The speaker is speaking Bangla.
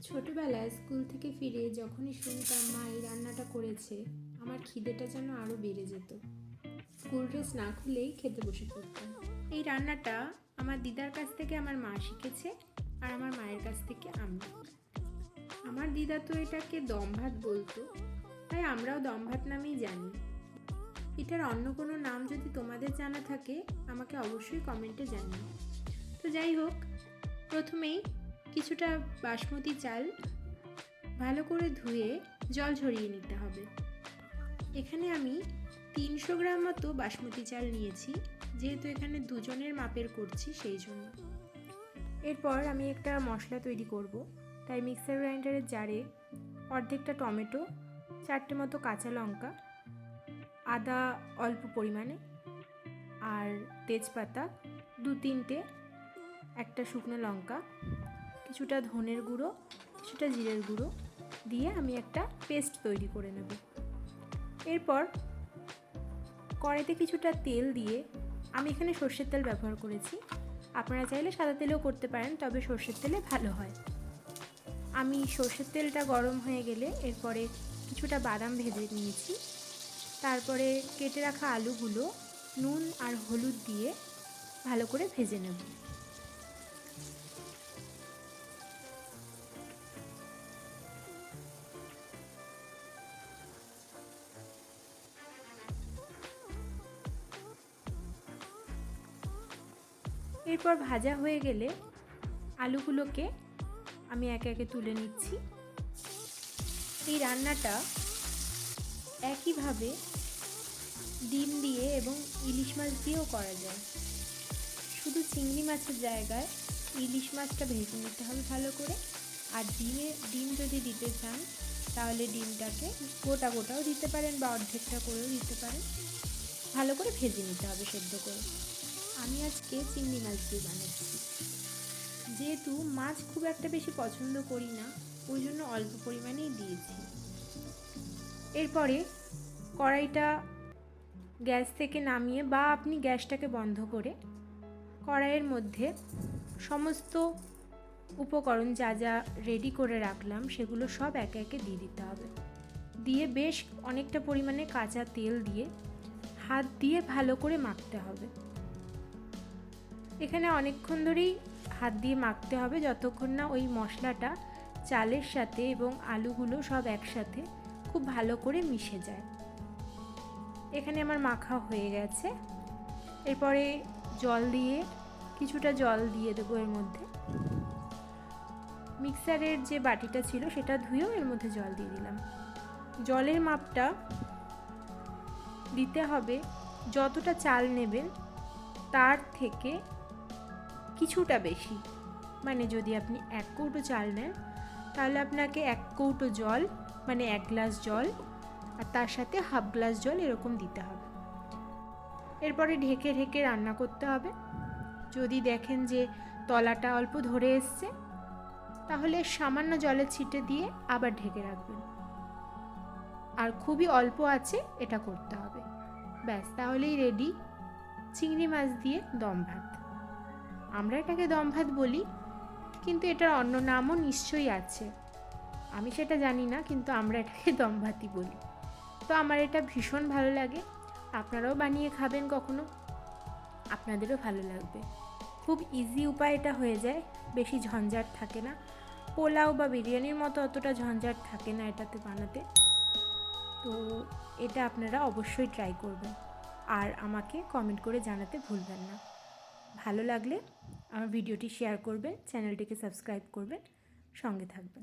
ছোটবেলায় স্কুল থেকে ফিরে যখনই শুনতাম মা এই রান্নাটা করেছে, আমার খিদেটা যেন আরও বেড়ে যেত। স্কুল ড্রেস না খুলেই খেতে বসে পড়তাম। এই রান্নাটা আমার দিদার কাছ থেকে আমার মা শিখেছে, আর আমার মায়ের কাছ থেকে আমি। আমার দিদা তো এটাকে দম ভাত বলতো, তাই আমরাও দম ভাত নামেই জানি। এটার অন্য কোনো নাম যদি তোমাদের জানা থাকে আমাকে অবশ্যই কমেন্টে জানিও। তো যাই হোক, প্রথমেই কিছুটা বাসমতি চাল ভালো করে ধুয়ে জল ঝরিয়ে নিতে হবে। এখানে আমি 300 গ্রাম মতো বাসমতি চাল নিয়েছি, যেহেতু এখানে দুজনের মাপের করছি সেই জন্য। এরপর আমি একটা মশলা তৈরি করব, তাই মিক্সার গ্রাইন্ডারের জারে অর্ধেকটা টমেটো, 4টে মতো কাঁচা লঙ্কা, আদা অল্প পরিমাণে, আর তেজপাতা 2-3টে, একটা শুকনো লঙ্কা, কিছুটা ধনের গুঁড়ো, কিছুটা জিরের গুঁড়ো দিয়ে আমি একটা পেস্ট তৈরি করে নেব। এরপর কড়াইতে কিছুটা তেল দিয়ে, আমি এখানে সর্ষের তেল ব্যবহার করেছি, আপনারা চাইলে সাদা তেলেও করতে পারেন, তবে সর্ষের তেলে ভালো হয়। আমি সর্ষের তেলটা গরম হয়ে গেলে এরপরে কিছুটা বাদাম ভেজে নিয়েছি, তারপরে কেটে রাখা আলুগুলো নুন আর হলুদ দিয়ে ভালো করে ভেজে নেব। এরপর ভাজা হয়ে গেলে আলুগুলোকে আমি একে একে তুলে নিচ্ছি। এই রান্নাটা একইভাবে ডিম দিয়ে এবং ইলিশ মাছ দিয়েও করা যায়। শুধু চিংড়ি মাছের জায়গায় ইলিশ মাছটা ভেজে নিতে হবে ভালো করে, আর ডিম যদি দিতে চান তাহলে ডিমটাকে গোটা গোটাও দিতে পারেন বা অর্ধেকটা করেও দিতে পারেন। ভালো করে ভেজে নিতে হবে সেদ্ধ করে। আমি আজকে চিংড়ি মাছ দিয়ে বানাচ্ছি, যেহেতু মাছ খুব একটা বেশি পছন্দ করি না, ওই জন্য অল্প পরিমাণেই দিয়েছি। এরপরে কড়াইটা গ্যাস থেকে নামিয়ে বা আপনি গ্যাসটাকে বন্ধ করে কড়াইয়ের মধ্যে সমস্ত উপকরণ যা যা রেডি করে রাখলাম সেগুলো সব একে একে দিয়ে দিতে হবে। দিয়ে বেশ অনেকটা পরিমাণে কাঁচা তেল দিয়ে হাত দিয়ে ভালো করে মাখতে হবে। এখানে অনেকক্ষণ ধরেই হাত দিয়ে মাখতে হবে, যতক্ষণ না ওই মশলাটা চালের সাথে এবং আলুগুলো সব একসাথে খুব ভালো করে মিশে যায়। এখানে আমার মাখা হয়ে গেছে। এরপরে কিছুটা জল দিয়ে দেবো এর মধ্যে। মিক্সারের যে বাটিটা ছিল সেটা ধুয়েও এর মধ্যে জল দিয়ে দিলাম। জলের মাপটা দিতে হবে যতটা চাল নেবেন তার থেকে কিছুটা বেশি। মানে যদি আপনি 1 কৌটো চাল নেন তাহলে আপনাকে 1 কৌটো জল, মানে 1 গ্লাস জল, আর তার সাথে হাফ গ্লাস জল এরকম দিতে হবে। এরপরে ঢেকে ঢেকে রান্না করতে হবে। যদি দেখেন যে তলাটা অল্প ধরে এসছে তাহলে সামান্য জলের ছিটে দিয়ে আবার ঢেকে রাখবেন, আর খুবই অল্প আছে এটা করতে হবে। ব্যাস, তাহলেই রেডি চিংড়ি মাছ দিয়ে দম ভাত। আমরা এটাকে দম ভাত বলি, কিন্তু এটার অন্য নামও নিশ্চয়ই আছে, আমি সেটা জানি না, কিন্তু আমরা এটাকে দম ভাতই বলি। তো আমার এটা ভীষণ ভালো লাগে, আপনারাও বানিয়ে খাবেন কখনো, আপনাদেরও ভালো লাগবে। খুব ইজি উপায় এটা হয়ে যায়, বেশি ঝঞ্ঝাট থাকে না। পোলাও বা বিরিয়ানির মতো অতটা ঝঞ্ঝাট থাকে না এটাতে বানাতে। তো এটা আপনারা অবশ্যই ট্রাই করবেন, আর আমাকে কমেন্ট করে জানাতে ভুলবেন না। ভালো লাগলে আমার ভিডিওটি শেয়ার করবেন, চ্যানেলটিকে সাবস্ক্রাইব করবেন, সঙ্গে থাকবেন।